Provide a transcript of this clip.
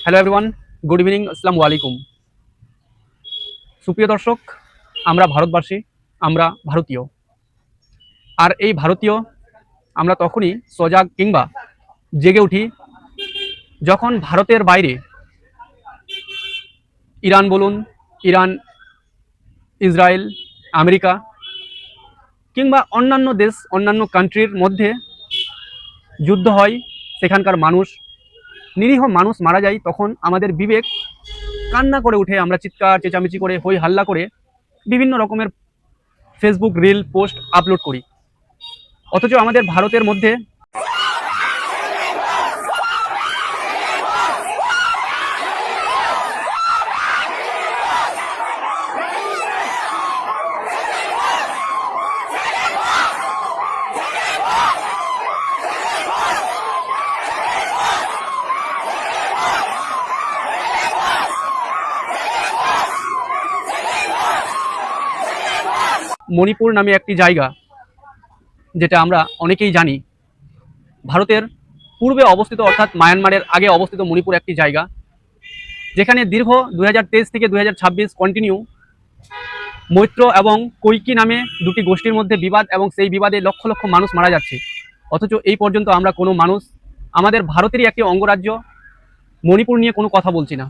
Hello everyone, good evening, আসসালামু আলাইকুম। সুপ্রিয় দর্শক, আমরা ভারতবাসী, আমরা ভারতীয়। আর এই ভারতীয় আমরা তখনই সজাগ কিংবা জেগে উঠি যখন ভারতের বাইরে ইরান বলুন, ইরান, ইসরায়েল, আমেরিকা কিংবা অন্যান্য দেশ, অন্যান্য কান্ট্রির মধ্যে যুদ্ধ হয়, সেখানকার মানুষ, নিরীহ মানুষ মারা যায়। তখন আমাদের বিবেক কান্না করে উঠে, আমরা চিৎকার চেঁচামেচি করে, হই হাল্লা করে বিভিন্ন রকমের ফেসবুক রিল পোস্ট আপলোড করি। অথচ আমাদের ভারতের মধ্যে মণিপুর নামে একটি জায়গা, যেটা আমরা অনেকেই জানি, ভারতের পূর্বে অবস্থিত, অর্থাৎ মায়ানমারের আগে অবস্থিত মণিপুর একটি জায়গা, যেখানে দীর্ঘ 2023 থেকে 2026 কন্টিনিউ মৈত্র এবং কৈকি নামে দুটি গোষ্ঠীর মধ্যে বিবাদ, এবং সেই বিবাদে লক্ষ লক্ষ মানুষ মারা যাচ্ছে। অথচ এই পর্যন্ত আমরা কোনো মানুষ আমাদের ভারতেরই একটি অঙ্গরাজ্য মণিপুর নিয়ে কোনো কথা বলছি না।